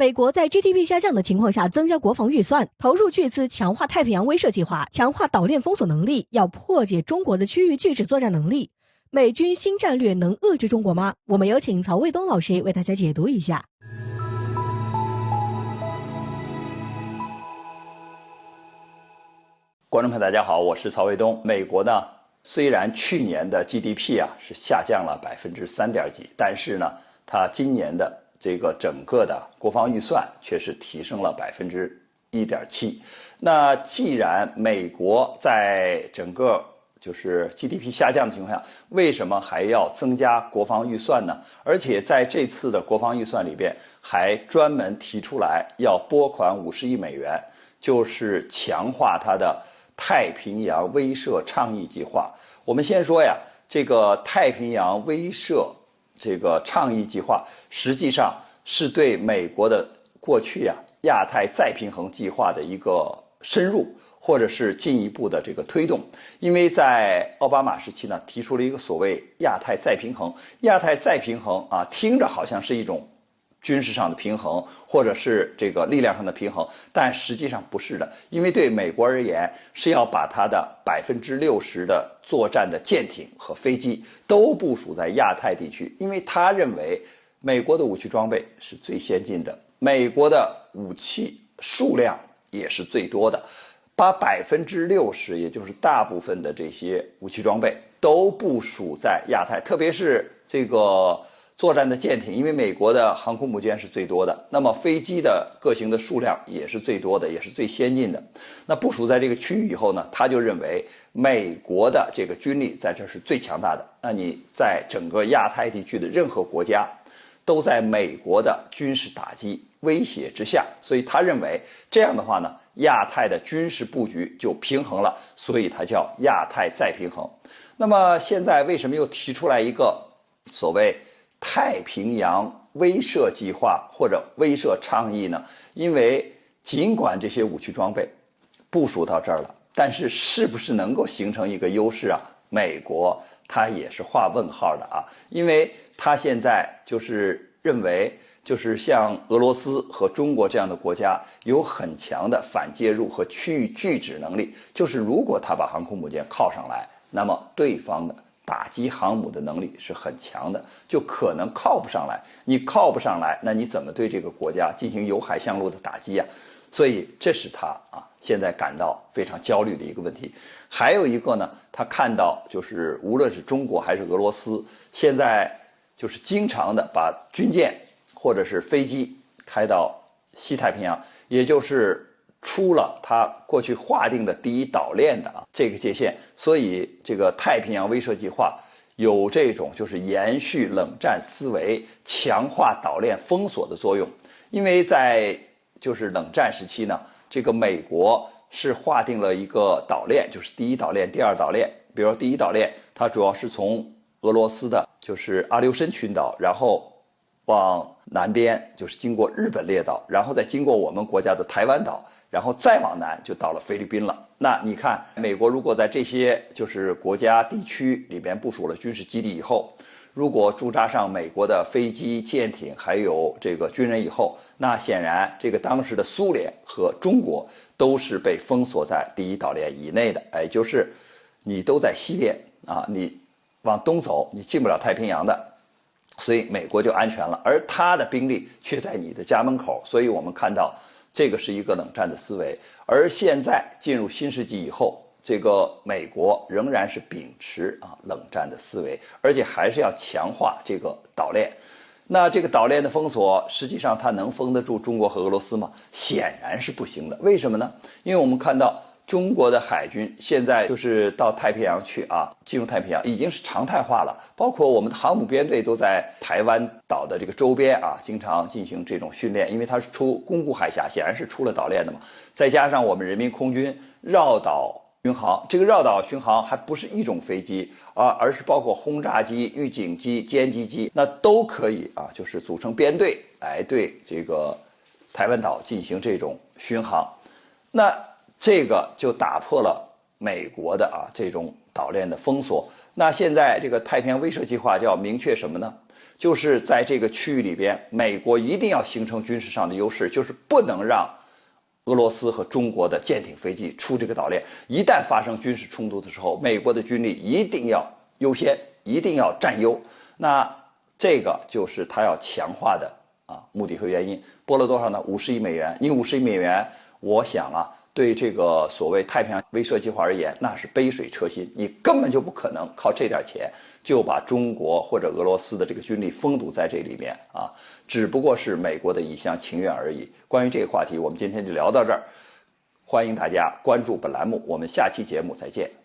美国在 GDP 下降的情况下增加国防预算，投入巨资强化太平洋威慑计划，强化岛链封锁能力，要破解中国的区域拒止作战能力。美军新战略能遏制中国吗？我们有请曹卫东老师为大家解读一下。观众朋友大家好，我是曹卫东。美国呢，虽然去年的 GDP 是下降了3%几，但是呢，它今年的这个整个的国防预算却是提升了1.7%。那既然美国在整个就是 GDP 下降的情况下，为什么还要增加国防预算呢？而且在这次的国防预算里边，还专门提出来要拨款50亿美元，就是强化它的太平洋威慑倡议计划。我们先说呀，这个太平洋威慑这个倡议计划，实际上是对美国的过去亚太再平衡计划的一个深入，或者是进一步的这个推动。因为在奥巴马时期呢，提出了一个所谓亚太再平衡。亚太再平衡听着好像是一种军事上的平衡，或者是这个力量上的平衡，但实际上不是的。因为对美国而言，是要把它的60%的作战的舰艇和飞机都部署在亚太地区，因为他认为美国的武器装备是最先进的，美国的武器数量也是最多的，把60%，也就是大部分的这些武器装备都部署在亚太，特别是这个作战的舰艇，因为美国的航空母舰是最多的，那么飞机的各型的数量也是最多的，也是最先进的。那部署在这个区域以后呢，他就认为美国的这个军力在这是最强大的，那你在整个亚太地区的任何国家都在美国的军事打击威胁之下，所以他认为这样的话呢，亚太的军事布局就平衡了，所以它叫亚太再平衡。那么现在为什么又提出来一个所谓太平洋威慑计划或者威慑倡议呢？因为尽管这些武器装备部署到这儿了，但是是不是能够形成一个优势美国它也是画问号的因为它现在就是认为就是像俄罗斯和中国这样的国家有很强的反介入和区域拒止能力，就是如果它把航空母舰靠上来，那么对方的打击航母的能力是很强的，就可能靠不上来。你靠不上来，那你怎么对这个国家进行由海向陆的打击所以这是他现在感到非常焦虑的一个问题。还有一个呢，他看到就是无论是中国还是俄罗斯，现在就是经常的把军舰或者是飞机开到西太平洋，也就是出了他过去划定的第一岛链的这个界限，所以这个太平洋威慑计划有这种就是延续冷战思维、强化岛链封锁的作用。因为在就是冷战时期呢，这个美国是划定了一个岛链，就是第一岛链、第二岛链。比如说第一岛链，它主要是从俄罗斯的就是阿留申群岛，然后往南边就是经过日本列岛，然后再经过我们国家的台湾岛，然后再往南就到了菲律宾了。那你看美国如果在这些就是国家地区里边部署了军事基地以后，如果驻扎上美国的飞机、舰艇还有这个军人以后，那显然这个当时的苏联和中国都是被封锁在第一岛链以内的，就是你都在西边你往东走你进不了太平洋的，所以美国就安全了，而他的兵力却在你的家门口。所以我们看到这个是一个冷战的思维。而现在进入新世纪以后，这个美国仍然是秉持冷战的思维，而且还是要强化这个岛链。那这个岛链的封锁，实际上它能封得住中国和俄罗斯吗？显然是不行的。为什么呢？因为我们看到中国的海军现在就是到太平洋去进入太平洋已经是常态化了，包括我们的航母编队都在台湾岛的这个周边经常进行这种训练，因为它是出宫古海峡，显然是出了岛链的嘛。再加上我们人民空军绕岛巡航，这个绕岛巡航还不是一种飞机而是包括轰炸机、预警机、歼击机，那都可以就是组成编队来对这个台湾岛进行这种巡航。那这个就打破了美国的这种岛链的封锁。那现在这个太平洋威慑计划就要明确什么呢？就是在这个区域里边，美国一定要形成军事上的优势，就是不能让俄罗斯和中国的舰艇、飞机出这个岛链。一旦发生军事冲突的时候，美国的军力一定要优先，一定要占优。那这个就是他要强化的目的和原因。拨了多少呢？50亿美元。你50亿美元，我想对这个所谓太平洋威慑计划而言，那是杯水车薪。你根本就不可能靠这点钱就把中国或者俄罗斯的这个军力封堵在这里面只不过是美国的一厢情愿而已。关于这个话题，我们今天就聊到这儿。欢迎大家关注本栏目，我们下期节目再见。